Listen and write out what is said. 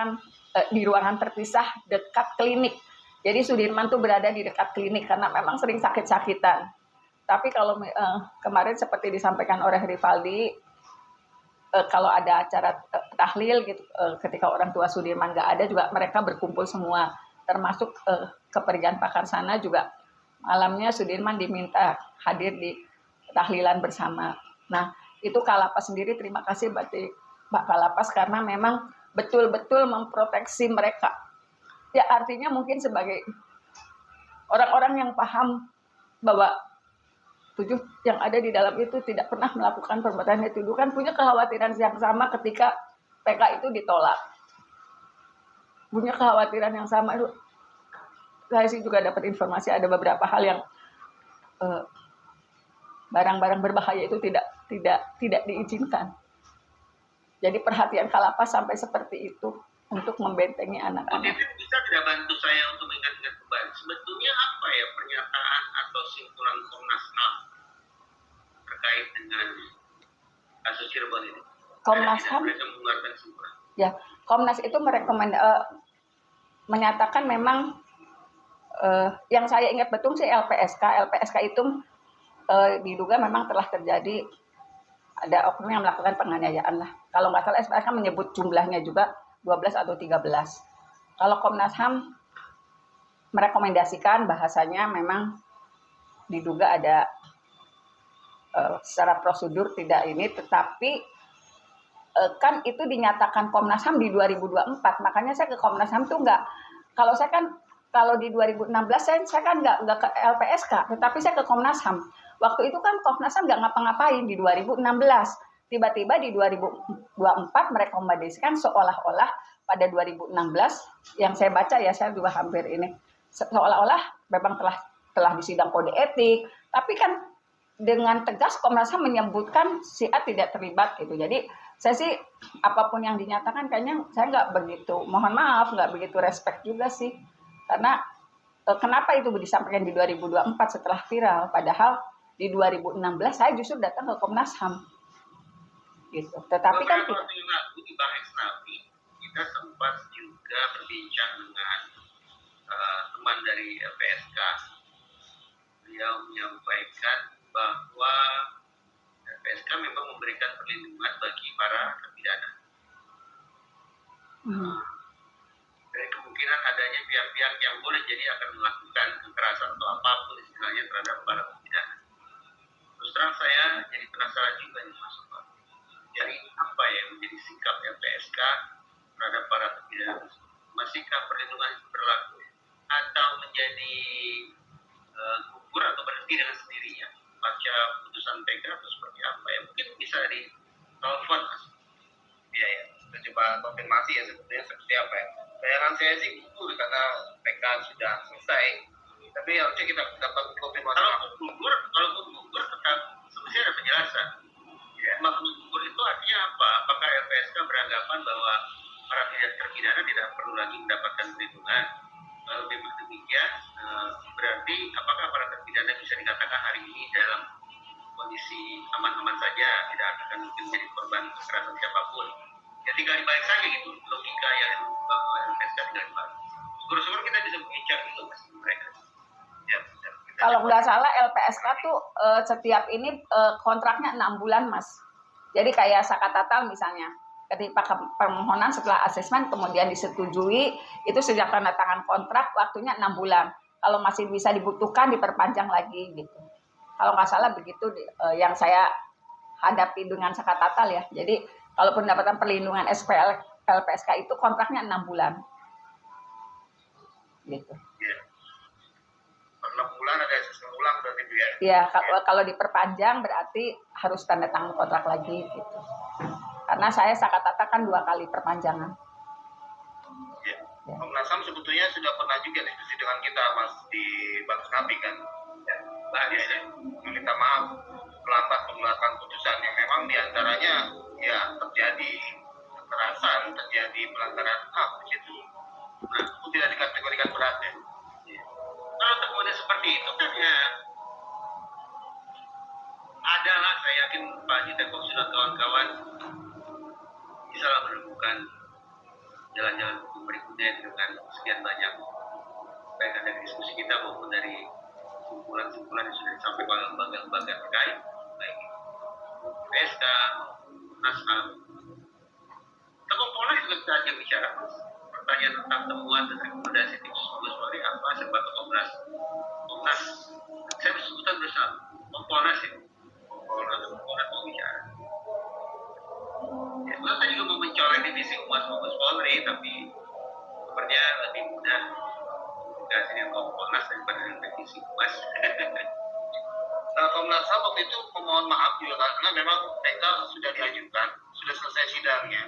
dinyatakan di ruangan terpisah dekat klinik. Jadi Sudirman tuh berada di dekat klinik karena memang sering sakit-sakitan. Tapi kalau kemarin seperti disampaikan oleh Rivaldi, kalau ada acara tahlil gitu, ketika orang tua Sudirman nggak ada juga mereka berkumpul semua, termasuk kepergian Pak Karsana juga malamnya Sudirman diminta hadir di tahlilan bersama. Nah itu Kalapas sendiri terima kasih berarti Pak Kalapas karena memang betul-betul memproteksi mereka. Ya artinya mungkin sebagai orang-orang yang paham bahwa 7 yang ada di dalam itu tidak pernah melakukan perbuatan itu kan punya kekhawatiran yang sama ketika PK itu ditolak. Punya kekhawatiran yang sama itu. Saya sih juga dapat informasi ada beberapa hal yang barang-barang berbahaya itu tidak diizinkan. Jadi perhatian Kalapas sampai seperti itu untuk membentengi anak-anak. Bisa tidak bantu saya untuk mengingatkan kembali sebetulnya apa ya pernyataan atau simpulan Komnas HAM terkait dengan kasus Cirebon ini? Komnas HAM ya, Komnas itu menyatakan memang yang saya ingat betul sih LPSK itu diduga memang telah terjadi ada oknum yang melakukan penganiayaan lah. Kalau nggak salah LPSK menyebut jumlahnya juga 12 atau 13. Kalau Komnas HAM merekomendasikan bahasanya memang diduga ada secara prosedur tidak ini, tetapi kan itu dinyatakan Komnas HAM di 2024, makanya saya ke Komnas HAM tuh nggak, kalau saya kan kalau di 2016 saya kan nggak ke LPSK, tetapi saya ke Komnas HAM. Waktu itu kan Komnas HAM nggak ngapa-ngapain di 2016, tiba-tiba di 2024 merekomendasikan seolah-olah pada 2016 yang saya baca ya, saya juga hampir ini seolah-olah memang telah disidang kode etik, tapi kan dengan tegas Komnas HAM menyebutkan si A tidak terlibat gitu. Jadi saya sih apapun yang dinyatakan kayaknya saya nggak begitu, mohon maaf nggak begitu respect juga sih, karena kenapa itu disampaikan di 2024 setelah viral, padahal di 2016 saya justru datang ke Komnas HAM gitu. Tetapi kan di Bang Eksnabi kita sempat juga berbincang dengan teman dari LPSK. Beliau menyampaikan bahwa LPSK memang memberikan perlindungan bagi para terpidana. Dari kemungkinan adanya pihak-pihak yang boleh jadi akan melakukan kekerasan atau apapun istilahnya terhadap para terpidana. Terus terang saya jadi penasaran juga nih Mas Sobat. Jadi apa yang menjadi sikap LPSK terhadap para terpidana? Masihkah perlindungan berlaku atau menjadi gugur atau berhenti dengan sendirinya? Pasca putusan PK atau seperti apa ya? Mungkin bisa di telepon Mas. Iya ya, kita coba konfirmasi ya sebetulnya seperti apa ya. Bayangan saya sih gugur karena PK sudah selesai. Tapi harusnya kita dapat konfirmasi. Kalau gugur tetap semestinya ada penjelasan. Ya. Maksud gugur itu artinya apa? Apakah LPSK beranggapan bahwa para terpidana tidak perlu lagi mendapatkan perlindungan? Kalau memang demikian, berarti apakah para terpidana bisa dikatakan hari ini dalam kondisi aman-aman saja, tidak akan mungkin menjadi korban kekerasan siapapun? Ya tinggal dibalik saja gitu, logika yang LPSK tinggal dibalik. Syukur-syukur kita bisa mengincar itu Mas mereka. Ya, kalau nggak salah LPSK tuh setiap ini kontraknya 6 bulan Mas. Jadi kayak Sakatatal misalnya, ketika permohonan setelah asesmen kemudian disetujui, itu sejak tanda tangan kontrak waktunya 6 bulan. Kalau masih bisa dibutuhkan diperpanjang lagi gitu. Kalau nggak salah begitu yang saya hadapi dengan Sakatatal ya. Jadi kalau pendapatan perlindungan LPSK itu kontraknya 6 bulan. Gitu. Ya. 6 bulan ada asesmen ulang berarti ya. Iya, kalau diperpanjang berarti harus tanda tangan kontrak lagi gitu. Karena saya Sakatata kan 2 kali perpanjangan. Ya. Komnas HAM sebetulnya sudah pernah juga diskusi dengan kita Mas di Bang Snabi kan. Ya, bagus ya. Meminta maaf melambat pengeluaran putusan yang memang diantaranya ya terjadi kekerasan, terjadi pelanggaran HAM di situ. Nah, itu tidak dikategorikan berat ya. Kalau kemudian seperti itu kan ya adalah saya yakin Pak Jiteko sudah kawan-kawan bisa menemukan jalan-jalan hukum berikutnya dengan sekian banyak baik dari diskusi kita maupun dari kesimpulan-kesimpulan yang sudah disampaikan oleh lembaga-lembaga terkait, baik PSK, Komnas HAM. Kompolnas juga bisa aja bicara pertanyaan tentang temuan dan rekomendasi tim Mabes Polri apa sebab Komnas. Saya sebutkan bersama Kompolnas ya. Kompolnas mau bicara. Ya, saya juga mau mencolek divisi Humas Mabes Polri, tapi sepertinya lebih mudah komunikasi dengan Kompolnas daripada dengan divisi Humas. Komnas HAM waktu itu memohon maaf juga karena memang PK sudah diajukan, sudah selesai sidangnya.